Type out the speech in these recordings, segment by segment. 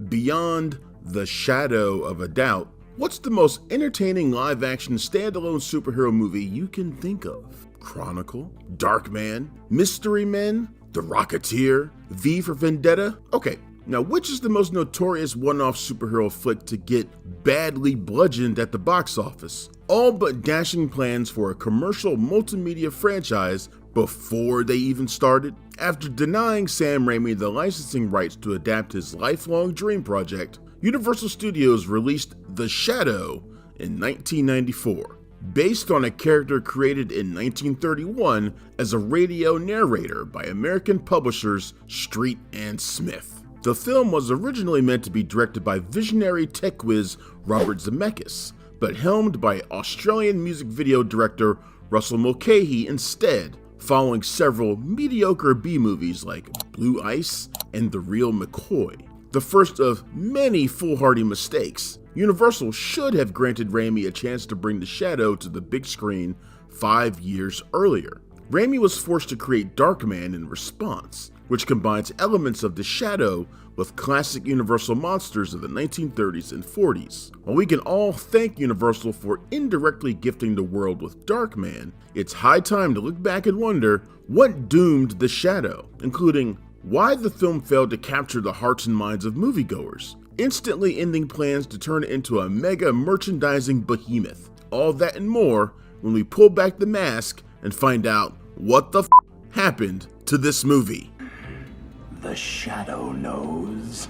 Beyond the shadow of a doubt, what's the most entertaining live-action standalone superhero movie you can think of? Chronicle? Darkman? Mystery Men? The Rocketeer? V for Vendetta? Okay, now which is the most notorious one-off superhero flick to get badly bludgeoned at the box office? All but dashing plans for a commercial multimedia franchise before they even started? After denying Sam Raimi the licensing rights to adapt his lifelong dream project, Universal Studios released The Shadow in 1994, based on a character created in 1931 as a radio narrator by American publishers Street and Smith. The film was originally meant to be directed by visionary tech whiz Robert Zemeckis, but helmed by Australian music video director Russell Mulcahy instead, following several mediocre B-movies like Blue Ice and The Real McCoy. The first of many foolhardy mistakes, Universal should have granted Raimi a chance to bring The Shadow to the big screen 5 years earlier. Raimi was forced to create Darkman in response, which combines elements of The Shadow with classic Universal monsters of the 1930s and 40s. While we can all thank Universal for indirectly gifting the world with Darkman, it's high time to look back and wonder what doomed The Shadow, including why the film failed to capture the hearts and minds of moviegoers, instantly ending plans to turn it into a mega merchandising behemoth. All that and more when we pull back the mask and find out what the happened to this movie. The Shadow knows.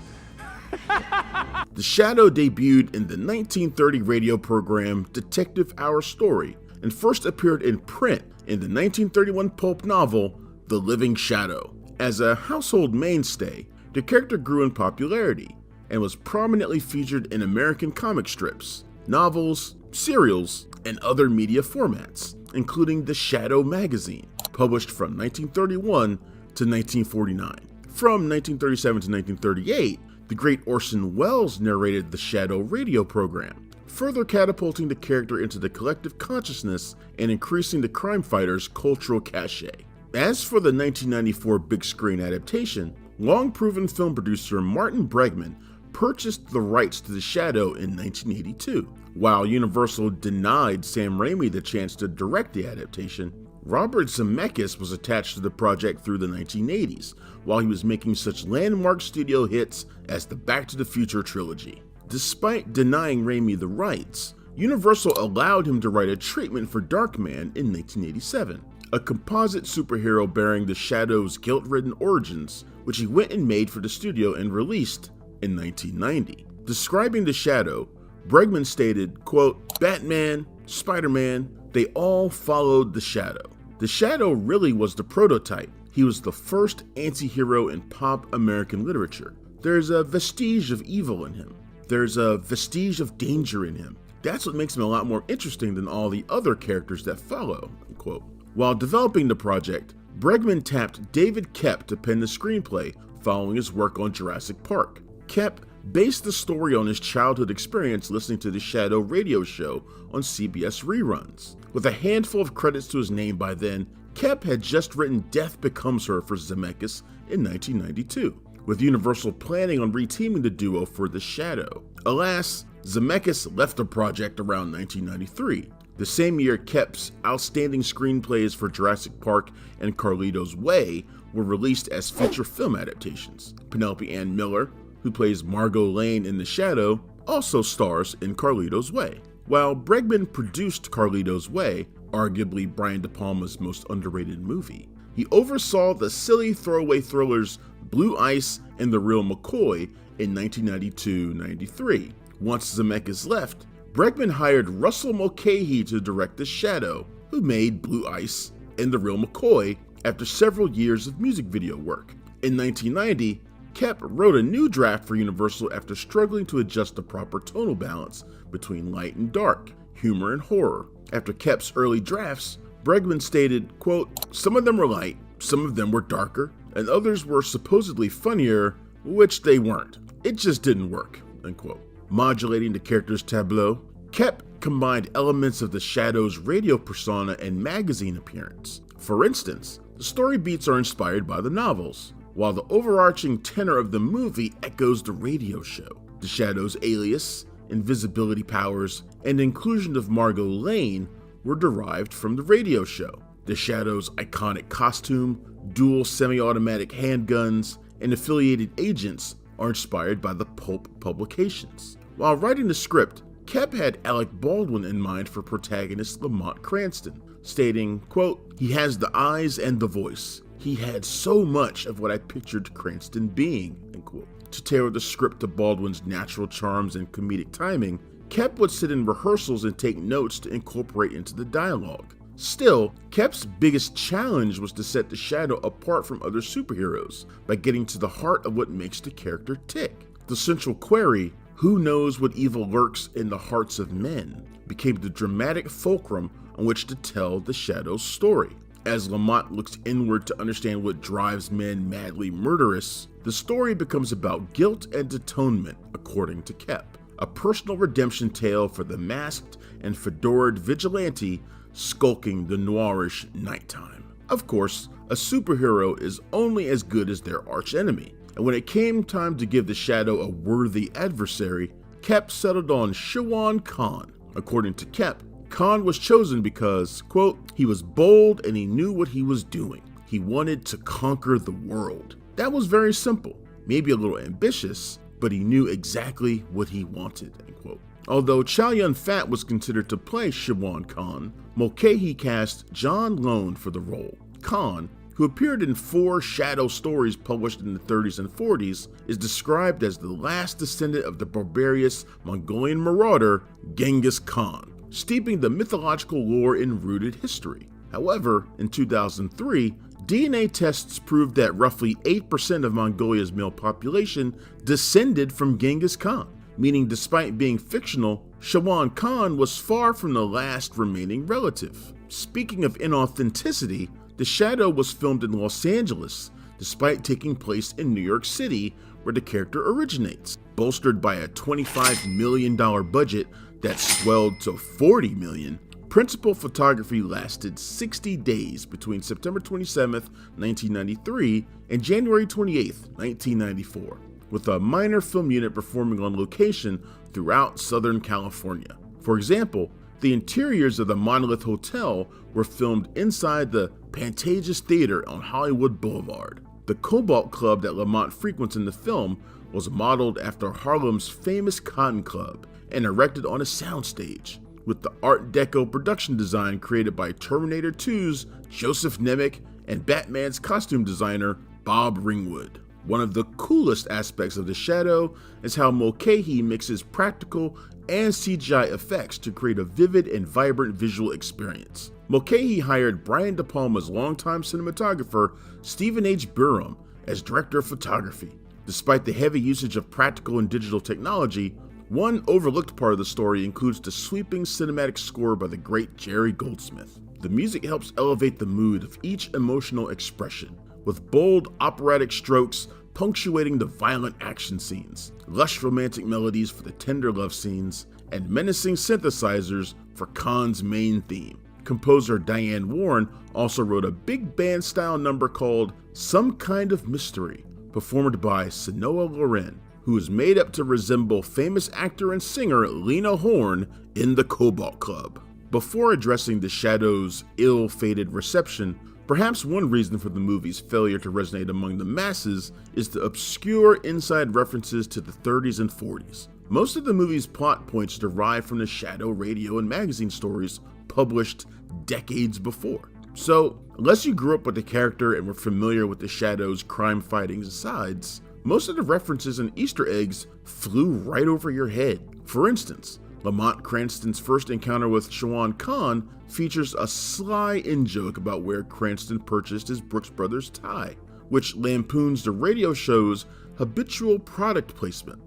The Shadow debuted in the 1930 radio program Detective Our Story and first appeared in print in the 1931 pulp novel The Living Shadow. As a household mainstay, the character grew in popularity and was prominently featured in American comic strips, novels, serials, and other media formats, including the Shadow magazine, published from 1931 to 1949. From 1937 to 1938, the great Orson Welles narrated the Shadow radio program, further catapulting the character into the collective consciousness and increasing the crime fighter's cultural cachet. As for the 1994 big screen adaptation, long-proven film producer Martin Bregman purchased the rights to The Shadow in 1982. While Universal denied Sam Raimi the chance to direct the adaptation, Robert Zemeckis was attached to the project through the 1980s, while he was making such landmark studio hits as the Back to the Future trilogy. Despite denying Raimi the rights, Universal allowed him to write a treatment for Darkman in 1987, a composite superhero bearing the Shadow's guilt-ridden origins, which he went and made for the studio and released in 1990. Describing the Shadow, Bregman stated, quote, "Batman, Spider-Man, they all followed the Shadow. The Shadow really was the prototype. He was the first anti-hero in pop American literature. There's a vestige of evil in him. There's a vestige of danger in him. That's what makes him a lot more interesting than all the other characters that follow," unquote. While developing the project, Bregman tapped David Koepp to pen the screenplay following his work on Jurassic Park. Koepp based the story on his childhood experience listening to the Shadow radio show on CBS reruns. With a handful of credits to his name by then, Koepp had just written Death Becomes Her for Zemeckis in 1992, with Universal planning on reteaming the duo for The Shadow. Alas, Zemeckis left the project around 1993. The same year, Koepp's outstanding screenplays for Jurassic Park and Carlito's Way were released as feature film adaptations. Penelope Ann Miller, who plays Margot Lane in The Shadow, also stars in Carlito's Way. While Bregman produced Carlito's Way, arguably Brian De Palma's most underrated movie, he oversaw the silly throwaway thrillers Blue Ice and The Real McCoy in 1992-93. Once Zemeckis left, Bregman hired Russell Mulcahy to direct The Shadow, who made Blue Ice and The Real McCoy after several years of music video work. In 1990, Koepp wrote a new draft for Universal after struggling to adjust the proper tonal balance between light and dark, humor and horror. After Koepp's early drafts, Bregman stated, quote, "Some of them were light, some of them were darker, and others were supposedly funnier, which they weren't. It just didn't work," unquote. Modulating the character's tableau, Koepp combined elements of the Shadow's radio persona and magazine appearance. For instance, the story beats are inspired by the novels, while the overarching tenor of the movie echoes the radio show. The Shadow's alias, invisibility powers, and inclusion of Margot Lane were derived from the radio show. The Shadow's iconic costume, dual semi-automatic handguns, and affiliated agents are inspired by the pulp publications. While writing the script, Koepp had Alec Baldwin in mind for protagonist Lamont Cranston, stating, quote, "He has the eyes and the voice. He had so much of what I pictured Cranston being," end quote. To tailor the script to Baldwin's natural charms and comedic timing, Koepp would sit in rehearsals and take notes to incorporate into the dialogue. Still, Koepp's biggest challenge was to set the Shadow apart from other superheroes by getting to the heart of what makes the character tick. The central query, "Who knows what evil lurks in the hearts of men?" became the dramatic fulcrum on which to tell the Shadow's story. As Lamont looks inward to understand what drives men madly murderous, the story becomes about guilt and atonement, according to Koepp. A personal redemption tale for the masked and fedoraed vigilante skulking the noirish nighttime. Of course, a superhero is only as good as their archenemy, and when it came time to give the Shadow a worthy adversary, Koepp settled on Shawan Khan. According to Koepp, Khan was chosen because, quote, "He was bold and he knew what he was doing. He wanted to conquer the world." That was very simple, maybe a little ambitious, but he knew exactly what he wanted, end quote. Although Chow Yun-fat was considered to play Shawan Khan, Mulcahy cast John Lone for the role. Khan, who appeared in 4 Shadow stories published in the 30s and 40s, is described as the last descendant of the barbarous Mongolian marauder Genghis Khan, steeping the mythological lore in rooted history. However, in 2003, DNA tests proved that roughly 8% of Mongolia's male population descended from Genghis Khan, meaning despite being fictional, Shawan Khan was far from the last remaining relative. Speaking of inauthenticity, The Shadow was filmed in Los Angeles, despite taking place in New York City, where the character originates. Bolstered by a $25 million budget that swelled to $40 million, principal photography lasted 60 days between September 27, 1993 and January 28, 1994, with a minor film unit performing on location throughout Southern California. For example, the interiors of the Monolith Hotel were filmed inside the Pantages Theater on Hollywood Boulevard. The Cobalt Club that Lamont frequents in the film was modeled after Harlem's famous Cotton Club and erected on a soundstage, with the Art Deco production design created by Terminator 2's Joseph Nemec and Batman's costume designer Bob Ringwood. One of the coolest aspects of The Shadow is how Mulcahy mixes practical and CGI effects to create a vivid and vibrant visual experience. Mulcahy hired Brian De Palma's longtime cinematographer Stephen H. Burham as director of photography. Despite the heavy usage of practical and digital technology, one overlooked part of the story includes the sweeping cinematic score by the great Jerry Goldsmith. The music helps elevate the mood of each emotional expression, with bold operatic strokes punctuating the violent action scenes, lush romantic melodies for the tender love scenes, and menacing synthesizers for Khan's main theme. Composer Diane Warren also wrote a big band style number called Some Kind of Mystery, performed by Sanoa Loren, who is made up to resemble famous actor and singer Lena Horne in the Cobalt Club. Before addressing The Shadow's ill-fated reception, perhaps one reason for the movie's failure to resonate among the masses is the obscure inside references to the 30s and 40s. Most of the movie's plot points derive from the Shadow radio and magazine stories published decades before. So, unless you grew up with the character and were familiar with the Shadow's crime-fighting asides, most of the references and Easter eggs flew right over your head. For instance, Lamont Cranston's first encounter with Shawan Khan features a sly in-joke about where Cranston purchased his Brooks Brothers tie, which lampoons the radio show's habitual product placement.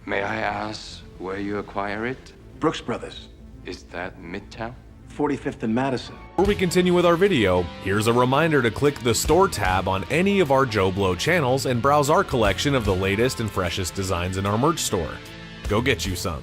May I ask where you acquire it? Brooks Brothers, Is that Midtown? 45th and Madison. Before we continue with our video, here's a reminder to click the Store tab on any of our JoBlo channels and browse our collection of the latest and freshest designs in our merch store. Go get you some.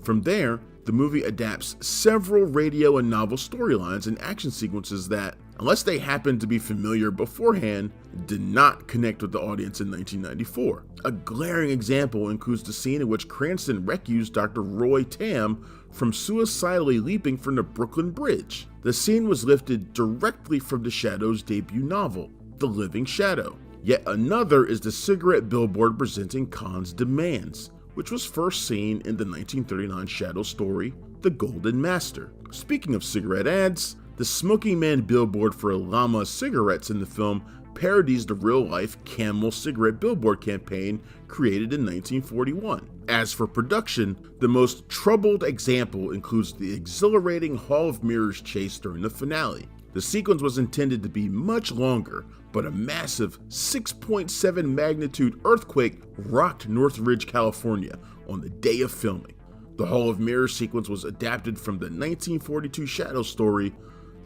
From there, the movie adapts several radio and novel storylines and action sequences that, unless they happened to be familiar beforehand, did not connect with the audience in 1994. A glaring example includes the scene in which Cranston rescues Dr. Roy Tam from suicidally leaping from the Brooklyn Bridge. The scene was lifted directly from the Shadow's debut novel, The Living Shadow. Yet another is the cigarette billboard presenting Khan's demands, which was first seen in the 1939 Shadow story, The Golden Master. Speaking of cigarette ads, the Smoking Man billboard for Lama cigarettes in the film parodies the real-life Camel cigarette billboard campaign created in 1941. As for production, the most troubled example includes the exhilarating Hall of Mirrors chase during the finale. The sequence was intended to be much longer, but a massive 6.7 magnitude earthquake rocked Northridge, California on the day of filming. The Hall of Mirrors sequence was adapted from the 1942 Shadow story,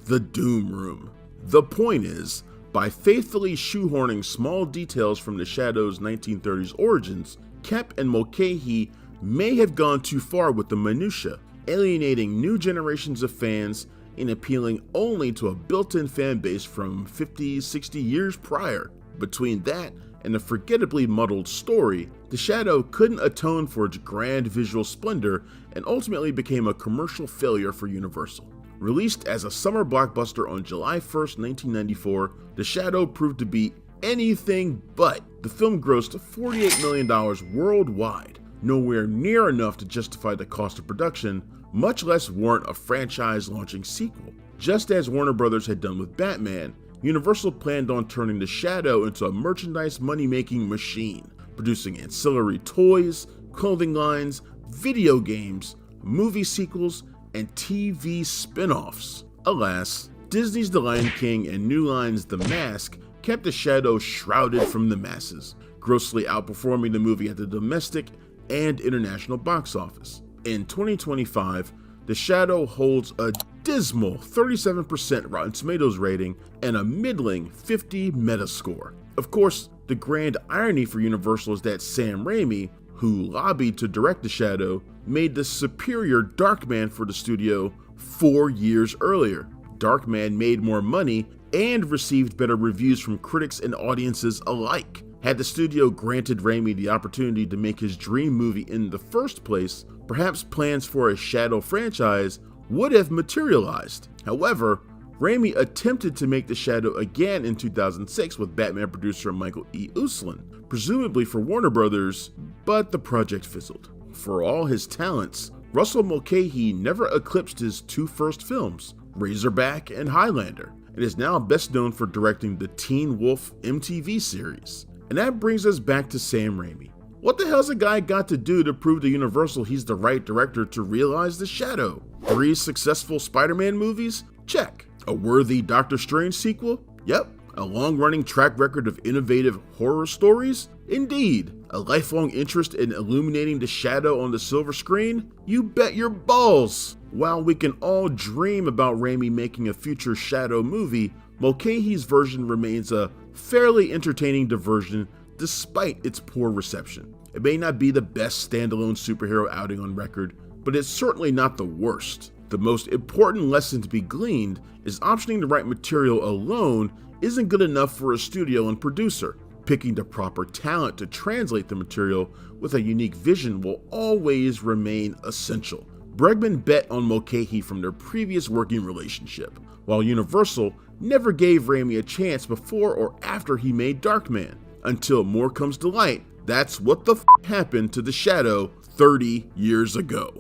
The Doom Room. The point is, by faithfully shoehorning small details from the Shadow's 1930s origins, Kep and Mulcahy may have gone too far with the minutia, alienating new generations of fans and appealing only to a built-in fan base from 50, 60 years prior. Between that and a forgettably muddled story, The Shadow couldn't atone for its grand visual splendor and ultimately became a commercial failure for Universal. Released as a summer blockbuster on July 1st, 1994, The Shadow proved to be anything but. The film grossed $48 million worldwide, nowhere near enough to justify the cost of production, much less warrant a franchise-launching sequel. Just as Warner Brothers had done with Batman, Universal planned on turning The Shadow into a merchandise money-making machine, producing ancillary toys, clothing lines, video games, movie sequels, and TV spin-offs. Alas, Disney's The Lion King and New Line's The Mask kept The Shadow shrouded from the masses, grossly outperforming the movie at the domestic and international box office. In 2025, The Shadow holds a dismal 37% Rotten Tomatoes rating and a middling 50 Metascore. Of course, the grand irony for Universal is that Sam Raimi, who lobbied to direct The Shadow, made the superior Darkman for the studio 4 years earlier. Darkman made more money and received better reviews from critics and audiences alike. Had the studio granted Raimi the opportunity to make his dream movie in the first place, perhaps plans for a Shadow franchise would have materialized. However, Raimi attempted to make The Shadow again in 2006 with Batman producer Michael E. Uslan, presumably for Warner Brothers, but the project fizzled. For all his talents, Russell Mulcahy never eclipsed his two first films, Razorback and Highlander, and is now best known for directing the Teen Wolf MTV series. And that brings us back to Sam Raimi. What the hell's a guy got to do to prove to Universal he's the right director to realize The Shadow? 3 successful Spider-Man movies? Check. A worthy Doctor Strange sequel? Yep. A long-running track record of innovative horror stories? Indeed. A lifelong interest in illuminating The Shadow on the silver screen? You bet your balls! While we can all dream about Raimi making a future Shadow movie, Mulcahy's version remains a fairly entertaining diversion despite its poor reception. It may not be the best standalone superhero outing on record, but it's certainly not the worst. The most important lesson to be gleaned is optioning the right material alone isn't good enough for a studio and producer. Picking the proper talent to translate the material with a unique vision will always remain essential. Bregman bet on Mulcahy from their previous working relationship, while Universal never gave Raimi a chance before or after he made Darkman. Until more comes to light, that's what the happened to The Shadow 30 years ago.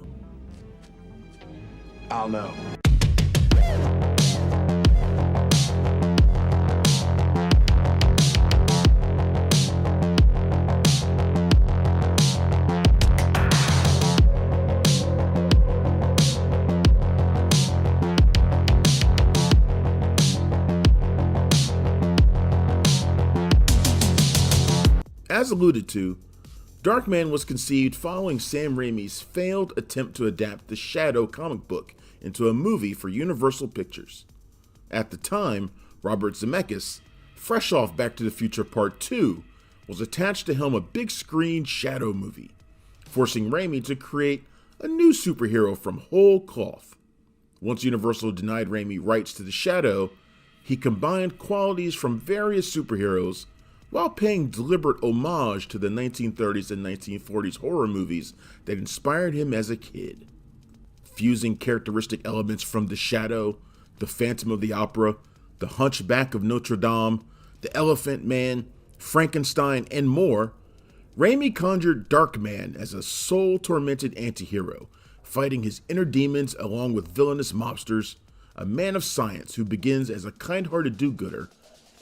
I'll know. As alluded to, Darkman was conceived following Sam Raimi's failed attempt to adapt the Shadow comic book into a movie for Universal Pictures. At the time, Robert Zemeckis, fresh off Back to the Future Part 2, was attached to helm a big-screen Shadow movie, forcing Raimi to create a new superhero from whole cloth. Once Universal denied Raimi rights to the Shadow, He combined qualities from various superheroes while paying deliberate homage to the 1930s and 1940s horror movies that inspired him as a kid. Fusing characteristic elements from The Shadow, The Phantom of the Opera, The Hunchback of Notre Dame, The Elephant Man, Frankenstein, and more, Raimi conjured Darkman as a soul-tormented anti-hero, fighting his inner demons along with villainous mobsters, a man of science who begins as a kind-hearted do-gooder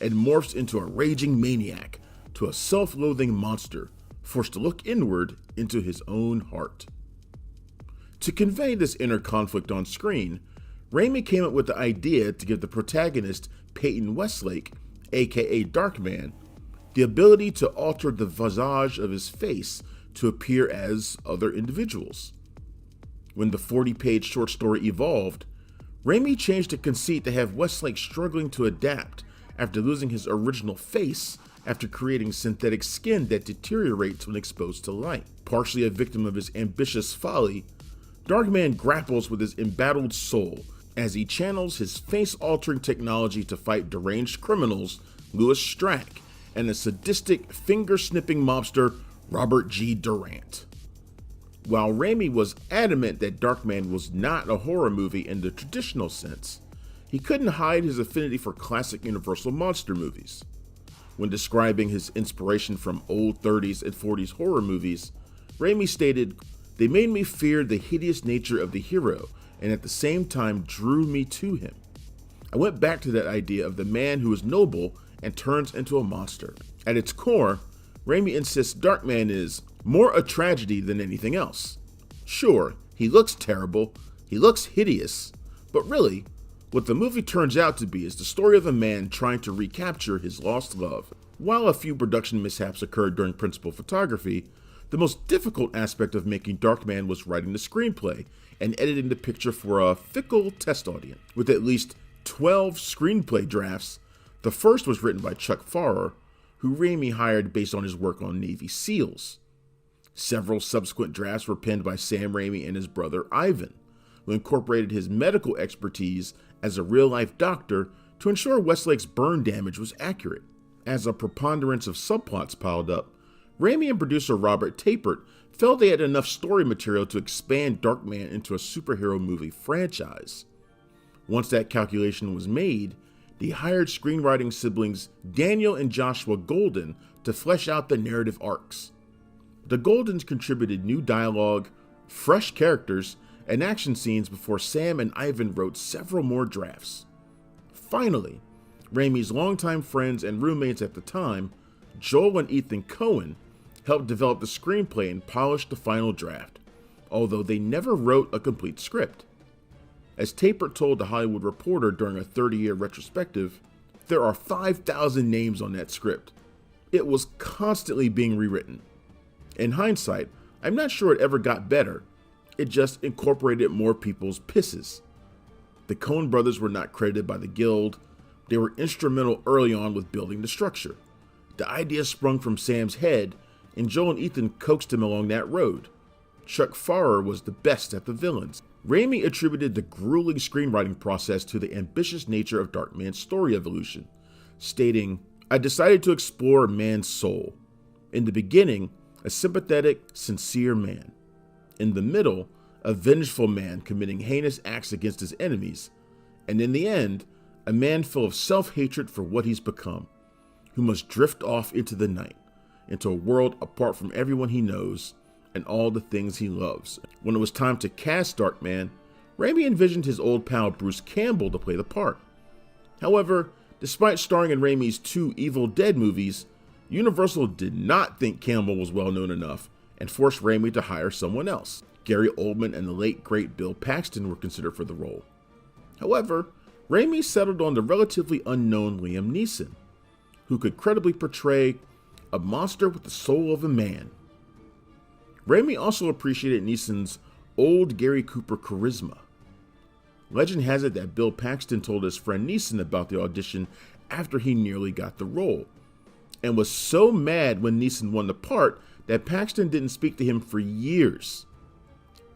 and morphs into a raging maniac, to a self-loathing monster, forced to look inward into his own heart. To convey this inner conflict on screen, Raimi came up with the idea to give the protagonist, Peyton Westlake, aka Darkman, the ability to alter the visage of his face to appear as other individuals. When the 40-page short story evolved, Raimi changed the conceit to have Westlake struggling to adapt after losing his original face after creating synthetic skin that deteriorates when exposed to light. Partially a victim of his ambitious folly, Darkman grapples with his embattled soul as he channels his face-altering technology to fight deranged criminals Louis Strack and the sadistic, finger-snipping mobster Robert G. Durant. While Raimi was adamant that Darkman was not a horror movie in the traditional sense, he couldn't hide his affinity for classic Universal monster movies. When describing his inspiration from old 30s and 40s horror movies, Raimi stated, "They made me fear the hideous nature of the hero and at the same time drew me to him. I went back to that idea of the man who is noble and turns into a monster." At its core, Raimi insists Darkman is more a tragedy than anything else. Sure, he looks terrible, he looks hideous, but really, what the movie turns out to be is the story of a man trying to recapture his lost love. While a few production mishaps occurred during principal photography, the most difficult aspect of making Darkman was writing the screenplay and editing the picture for a fickle test audience. With at least 12 screenplay drafts, the first was written by Chuck Farrer, who Raimi hired based on his work on Navy SEALs. Several subsequent drafts were penned by Sam Raimi and his brother Ivan, who incorporated his medical expertise as a real-life doctor to ensure Westlake's burn damage was accurate. As a preponderance of subplots piled up, Raimi and producer Robert Tapert felt they had enough story material to expand Darkman into a superhero movie franchise. Once that calculation was made, they hired screenwriting siblings Daniel and Joshua Golden to flesh out the narrative arcs. The Goldens contributed new dialogue, fresh characters, and action scenes before Sam and Ivan wrote several more drafts. Finally, Raimi's longtime friends and roommates at the time, Joel and Ethan Coen, helped develop the screenplay and polish the final draft, although they never wrote a complete script. As Tapert told The Hollywood Reporter during a 30-year retrospective, there are 5,000 names on that script. It was constantly being rewritten. In hindsight, I'm not sure it ever got better. It just incorporated more people's pisses. The Coen brothers were not credited by the Guild. They were instrumental early on with building the structure. The idea sprung from Sam's head, and Joel and Ethan coaxed him along that road. Chuck Farrer was the best at the villains. Raimi attributed the grueling screenwriting process to the ambitious nature of Darkman's story evolution, stating, "I decided to explore man's soul. In the beginning, a sympathetic, sincere man. In the middle, a vengeful man committing heinous acts against his enemies. And in the end, a man full of self-hatred for what he's become, who must drift off into the night, into a world apart from everyone he knows and all the things he loves." When it was time to cast Darkman, Raimi envisioned his old pal Bruce Campbell to play the part. However, despite starring in Raimi's 2 Evil Dead movies, Universal did not think Campbell was well known enough and forced Raimi to hire someone else. Gary Oldman and the late great Bill Paxton were considered for the role. However, Raimi settled on the relatively unknown Liam Neeson, who could credibly portray a monster with the soul of a man. Raimi also appreciated Neeson's old Gary Cooper charisma. Legend has it that Bill Paxton told his friend Neeson about the audition after he nearly got the role, and was so mad when Neeson won the part that Paxton didn't speak to him for years.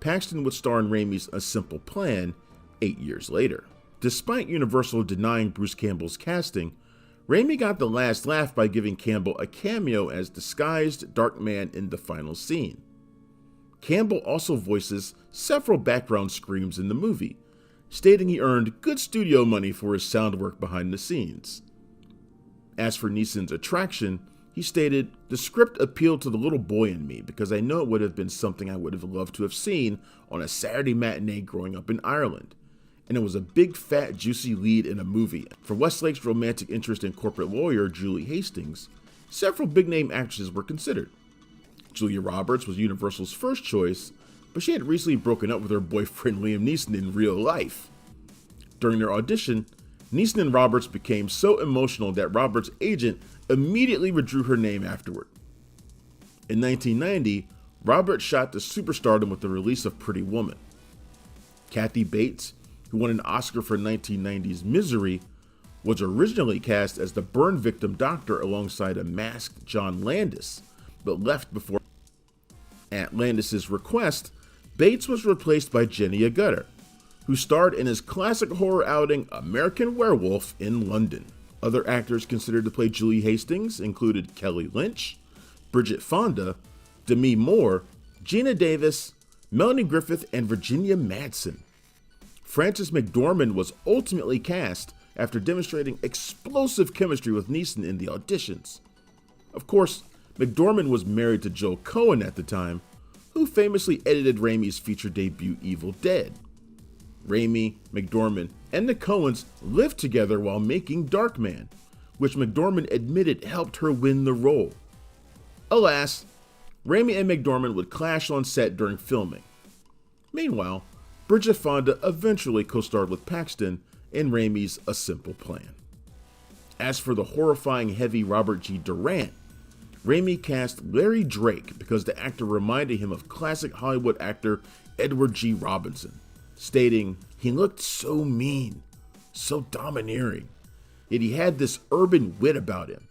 Paxton would star in Raimi's A Simple Plan 8 years later. Despite Universal denying Bruce Campbell's casting, Raimi got the last laugh by giving Campbell a cameo as disguised Darkman in the final scene. Campbell also voices several background screams in the movie, stating he earned good studio money for his sound work behind the scenes. As for Neeson's attraction, he stated, "The script appealed to the little boy in me because I know it would have been something I would have loved to have seen on a Saturday matinee growing up in Ireland. And it was a big, fat, juicy lead in a movie. For Westlake's romantic interest in corporate lawyer Julie Hastings, several big-name actresses were considered. Julia Roberts was Universal's first choice, but she had recently broken up with her boyfriend Liam Neeson in real life. During their audition, Neeson and Roberts became so emotional that Roberts' agent immediately withdrew her name afterward. In 1990, Roberts shot to superstardom with the release of Pretty Woman. Kathy Bates, who won an Oscar for 1990's Misery, was originally cast as the burn victim doctor alongside a masked John Landis, but left before. At Landis' request, Bates was replaced by Jenny Agutter, who starred in his classic horror outing American Werewolf in London. Other actors considered to play Julie Hastings included Kelly Lynch, Bridget Fonda, Demi Moore, Gina Davis, Melanie Griffith, and Virginia Madsen. Frances McDormand was ultimately cast after demonstrating explosive chemistry with Neeson in the auditions. Of course, McDormand was married to Joel Cohen at the time, who famously edited Raimi's feature debut Evil Dead. Raimi, McDormand, and the Coens lived together while making Darkman, which McDormand admitted helped her win the role. Alas, Raimi and McDormand would clash on set during filming. Meanwhile, Bridget Fonda eventually co-starred with Paxton in Raimi's A Simple Plan. As for the horrifying heavy Robert G. Durant, Raimi cast Larry Drake because the actor reminded him of classic Hollywood actor Edward G. Robinson, stating, "He looked so mean, so domineering, yet he had this urban wit about him.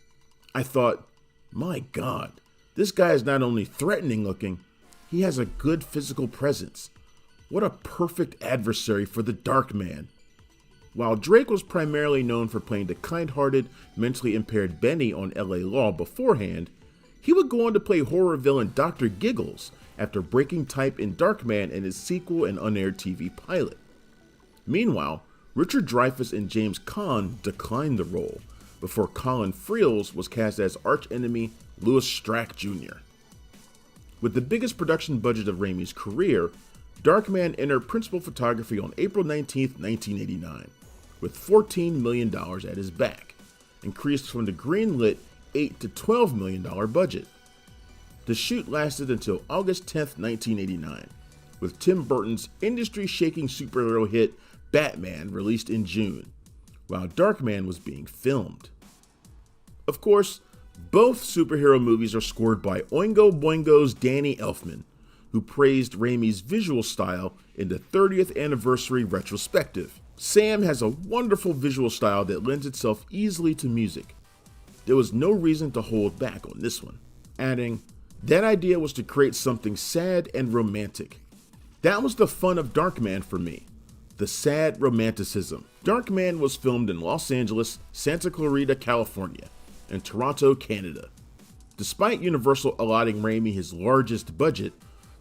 I thought, my God, this guy is not only threatening looking, he has a good physical presence. What a perfect adversary for the Darkman." While Drake was primarily known for playing the kind-hearted, mentally impaired Benny on LA Law beforehand, he would go on to play horror villain Dr. Giggles after breaking type in Darkman in his sequel and unaired TV pilot. Meanwhile, Richard Dreyfuss and James Caan declined the role, before Colin Friels was cast as archenemy Louis Strack Jr. With the biggest production budget of Raimi's career, Darkman entered principal photography on April 19, 1989, with $14 million at his back, increased from the greenlit $8 to $12 million budget. The shoot lasted until August 10, 1989, with Tim Burton's industry-shaking superhero hit Batman released in June, while Darkman was being filmed. Of course, both superhero movies are scored by Oingo Boingo's Danny Elfman, who praised Raimi's visual style in the 30th anniversary retrospective. Sam has a wonderful visual style that lends itself easily to music. There was no reason to hold back on this one, adding, "That idea was to create something sad and romantic. That was the fun of Darkman for me, the sad romanticism." Darkman was filmed in Los Angeles, Santa Clarita, California, and Toronto, Canada. Despite Universal allotting Raimi his largest budget,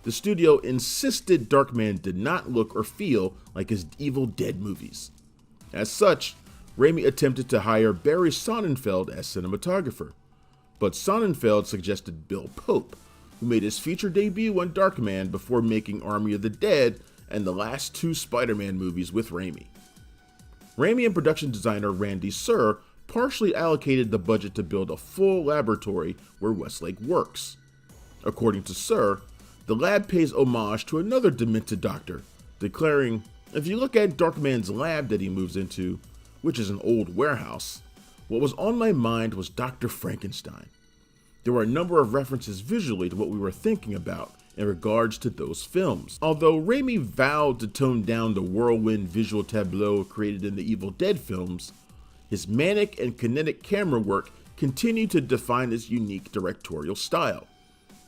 the studio insisted Darkman did not look or feel like his Evil Dead movies. As such, Raimi attempted to hire Barry Sonnenfeld as cinematographer, but Sonnenfeld suggested Bill Pope, who made his feature debut on Darkman before making Army of the Dead and the last two Spider-Man movies with Raimi. Raimi and production designer Randy Sir partially allocated the budget to build a full laboratory where Westlake works. According to Sir, the lab pays homage to another demented doctor, declaring, "If you look at Darkman's lab that he moves into, which is an old warehouse, what was on my mind was Dr. Frankenstein." There were a number of references visually to what we were thinking about in regards to those films. Although Raimi vowed to tone down the whirlwind visual tableau created in the Evil Dead films, his manic and kinetic camera work continued to define his unique directorial style.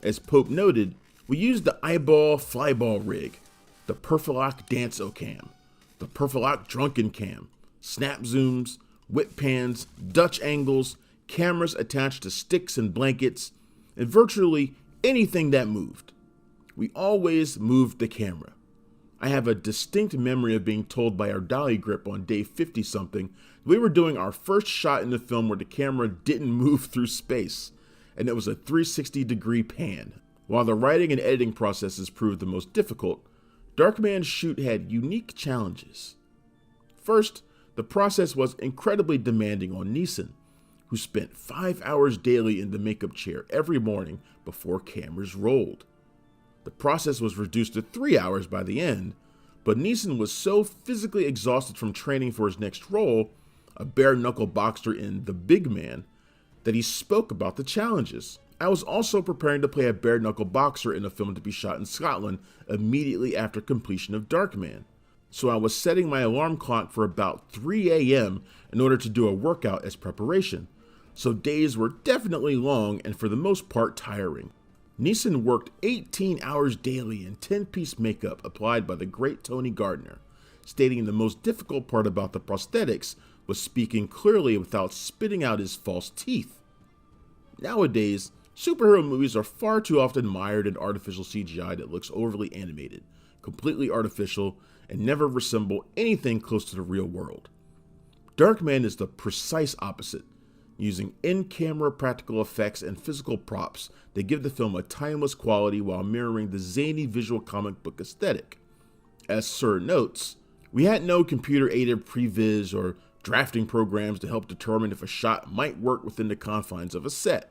As Pope noted, "We used the eyeball flyball rig, the Perfilloc dance-o-cam, the Perfilak drunken cam, snap zooms, whip pans, Dutch angles, cameras attached to sticks and blankets, and virtually anything that moved. We always moved the camera. I have a distinct memory of being told by our dolly grip on day 50-something we were doing our first shot in the film where the camera didn't move through space, and it was a 360-degree pan. While the writing and editing processes proved the most difficult, Darkman's shoot had unique challenges. First, the process was incredibly demanding on Neeson, who spent 5 hours daily in the makeup chair every morning before cameras rolled. The process was reduced to 3 hours by the end, but Neeson was so physically exhausted from training for his next role, a bare-knuckle boxer in The Big Man, that he spoke about the challenges. I was also preparing to play a bare-knuckle boxer in a film to be shot in Scotland immediately after completion of Darkman, so I was setting my alarm clock for about 3 a.m. in order to do a workout as preparation, so days were definitely long and for the most part tiring. Neeson worked 18 hours daily in 10-piece makeup applied by the great Tony Gardner, stating the most difficult part about the prosthetics was speaking clearly without spitting out his false teeth. Nowadays, superhero movies are far too often mired in artificial CGI that looks overly animated, completely artificial, and never resemble anything close to the real world. Darkman is the precise opposite, using in-camera practical effects and physical props that give the film a timeless quality while mirroring the zany visual comic book aesthetic. As Sir notes, we had no computer-aided previs or drafting programs to help determine if a shot might work within the confines of a set.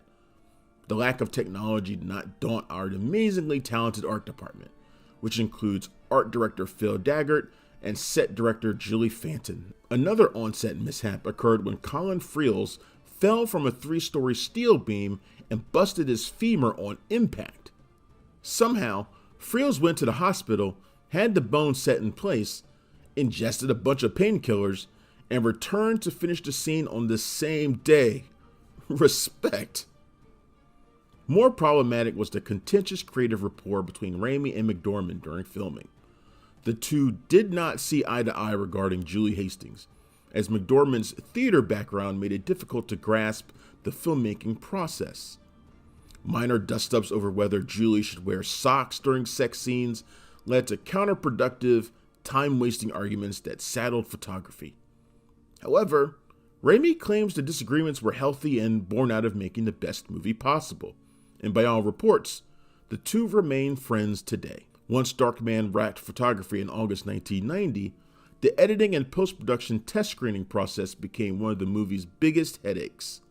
The lack of technology did not daunt our amazingly talented art department, which includes art director Phil Daggett and set director Julie Fanton. Another on-set mishap occurred when Colin Friels fell from a 3-story steel beam and busted his femur on impact. Somehow, Friels went to the hospital, had the bone set in place, ingested a bunch of painkillers, and returned to finish the scene on the same day. Respect. More problematic was the contentious creative rapport between Raimi and McDormand during filming. The two did not see eye to eye regarding Julie Hastings, as McDormand's theater background made it difficult to grasp the filmmaking process. Minor dust-ups over whether Julie should wear socks during sex scenes led to counterproductive, time-wasting arguments that saddled photography. However, Raimi claims the disagreements were healthy and born out of making the best movie possible, and by all reports, the two remain friends today. Once Darkman wrapped photography in August 1990, the editing and post-production test screening process became one of the movie's biggest headaches.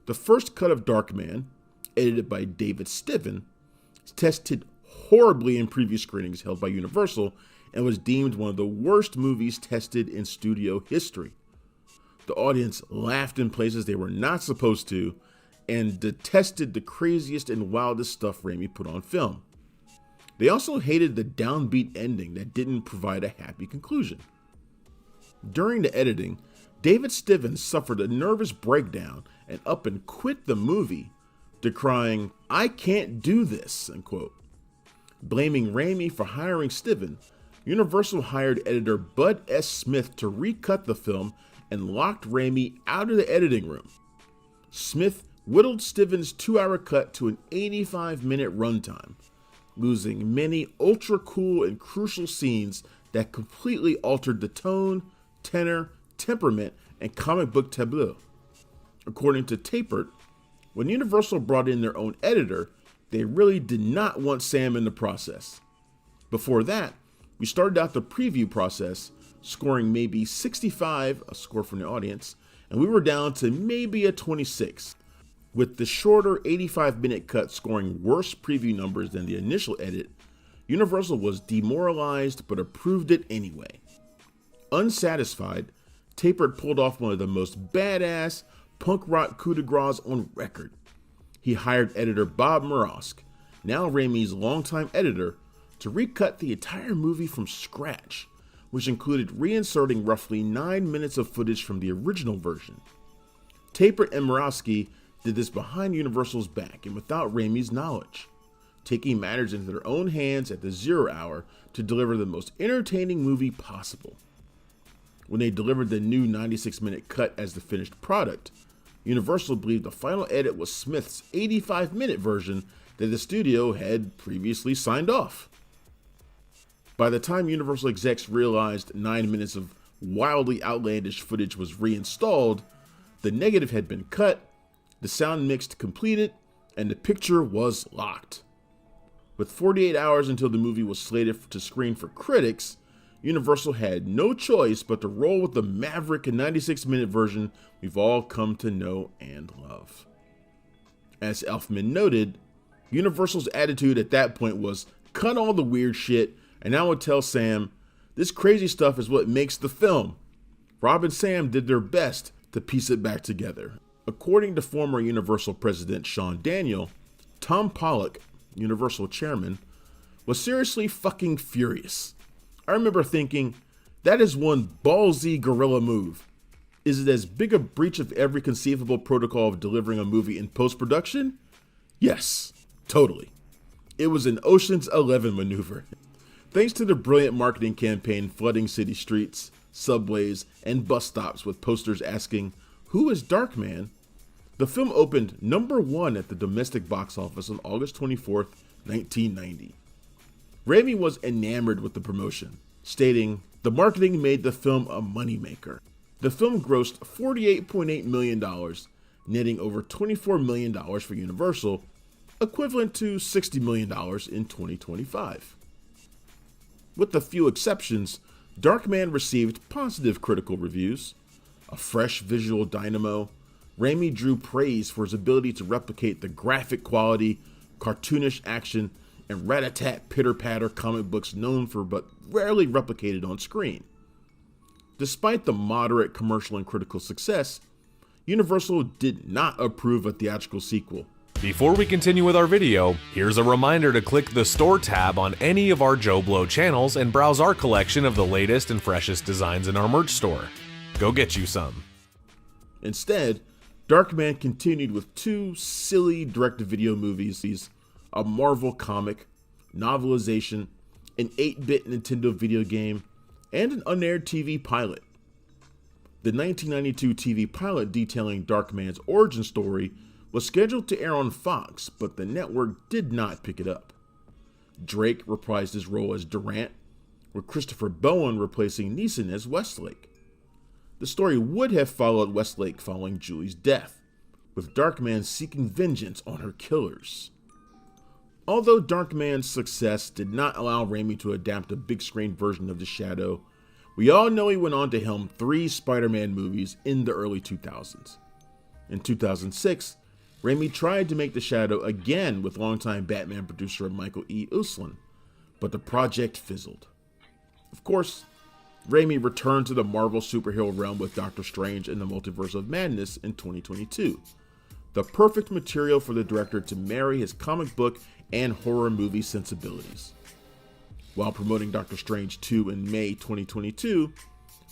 The first cut of Darkman, edited by David Stiven, tested horribly in previous screenings held by Universal and was deemed one of the worst movies tested in studio history. The audience laughed in places they were not supposed to and detested the craziest and wildest stuff Raimi put on film. They also hated the downbeat ending that didn't provide a happy conclusion. During the editing, David Stiven suffered a nervous breakdown and up and quit the movie, decrying, "I can't do this," unquote. Blaming Raimi for hiring Stiven, Universal hired editor Bud S. Smith to recut the film and locked Raimi out of the editing room. Smith whittled Stiven's 2-hour cut to an 85-minute runtime, losing many ultra-cool and crucial scenes that completely altered the tone, tenor, temperament, and comic book tableau. According to Tapert, when Universal brought in their own editor, they really did not want Sam in the process. Before that, we started out the preview process, scoring maybe 65, a score from the audience, and we were down to maybe a 26, with the shorter 85-minute cut scoring worse preview numbers than the initial edit. Universal was demoralized but approved it anyway. Unsatisfied, Tapert pulled off one of the most badass punk rock coup de grace on record. He hired editor Bob Murosk, now Raimi's longtime editor, to recut the entire movie from scratch, which included reinserting roughly 9 minutes of footage from the original version. Tapert and Muroski did this behind Universal's back and without Raimi's knowledge, taking matters into their own hands at the 0 hour to deliver the most entertaining movie possible. When they delivered the new 96-minute cut as the finished product, Universal believed the final edit was Smith's 85-minute version that the studio had previously signed off. By the time Universal execs realized 9 minutes of wildly outlandish footage was reinstalled, the negative had been cut, the sound mixed completed, and the picture was locked. With 48 hours until the movie was slated to screen for critics, Universal had no choice but to roll with the maverick 96-minute version we've all come to know and love. As Elfman noted, Universal's attitude at that point was, cut all the weird shit, and I would tell Sam, this crazy stuff is what makes the film. Rob and Sam did their best to piece it back together. According to former Universal president Sean Daniel, Tom Pollock, Universal chairman, was seriously fucking furious. I remember thinking, that is one ballsy guerrilla move. Is it as big a breach of every conceivable protocol of delivering a movie in post-production? Yes, totally. It was an Ocean's 11 maneuver. Thanks to the brilliant marketing campaign flooding city streets, subways, and bus stops with posters asking, "Who is Darkman?" the film opened number 1 at the domestic box office on August 24th, 1990. Raimi was enamored with the promotion, stating, "The marketing made the film a moneymaker." The film grossed $48.8 million, netting over $24 million for Universal, equivalent to $60 million in 2025. With a few exceptions, Darkman received positive critical reviews. A fresh visual dynamo, Raimi drew praise for his ability to replicate the graphic quality, cartoonish action, and rat-a-tat pitter-patter comic books known for but rarely replicated on screen. Despite the moderate commercial and critical success, Universal did not approve a theatrical sequel. Before we continue with our video, here's a reminder to click the store tab on any of our JoBlo channels and browse our collection of the latest and freshest designs in our merch store. Go get you some. Instead, Darkman continued with 2 silly direct-to-video movies, a Marvel comic, novelization, an 8-bit Nintendo video game, and an unaired TV pilot. The 1992 TV pilot detailing Darkman's origin story was scheduled to air on Fox, but the network did not pick it up. Drake reprised his role as Durant, with Christopher Bowen replacing Neeson as Westlake. The story would have followed Westlake following Julie's death, with Darkman seeking vengeance on her killers. Although Darkman's success did not allow Raimi to adapt a big-screen version of The Shadow, we all know he went on to helm 3 Spider-Man movies in the early 2000s. In 2006, Raimi tried to make The Shadow again with longtime Batman producer Michael E. Uslan, but the project fizzled. Of course, Raimi returned to the Marvel superhero realm with Doctor Strange and the Multiverse of Madness in 2022, the perfect material for the director to marry his comic book and horror movie sensibilities. While promoting Doctor Strange 2 in May 2022,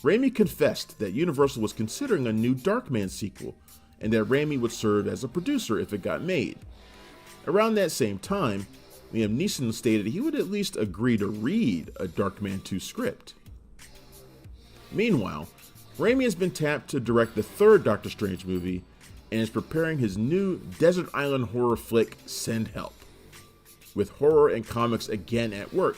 Raimi confessed that Universal was considering a new Darkman sequel, and that Raimi would serve as a producer if it got made. Around that same time, Liam Neeson stated he would at least agree to read a Darkman 2 script. Meanwhile, Raimi has been tapped to direct the 3rd Doctor Strange movie and is preparing his new desert island horror flick, Send Help. With horror and comics again at work,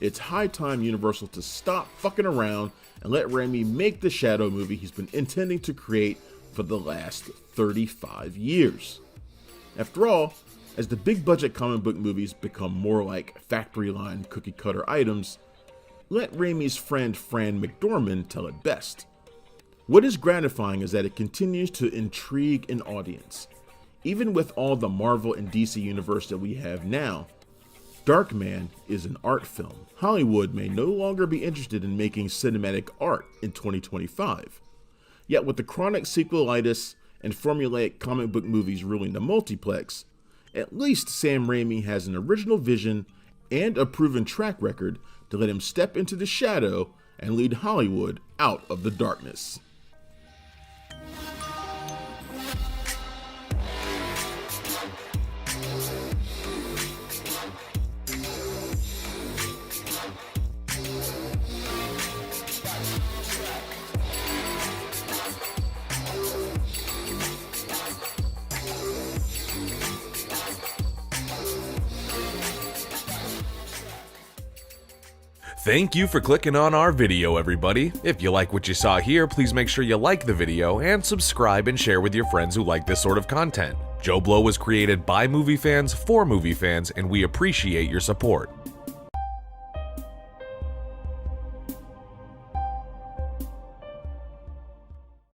it's high time Universal to stop fucking around and let Raimi make the Shadow movie he's been intending to create for the last 35 years. After all, as the big budget comic book movies become more like factory line cookie cutter items, let Raimi's friend Fran McDormand tell it best. What is gratifying is that it continues to intrigue an audience. Even with all the Marvel and DC universe that we have now, Darkman is an art film. Hollywood may no longer be interested in making cinematic art in 2025. Yet with the chronic sequelitis and formulaic comic book movies ruling the multiplex, at least Sam Raimi has an original vision and a proven track record to let him step into the shadow and lead Hollywood out of the darkness. Thank you for clicking on our video, everybody. If you like what you saw here, please make sure you like the video and subscribe and share with your friends who like this sort of content. JoBlo was created by movie fans for movie fans, and we appreciate your support.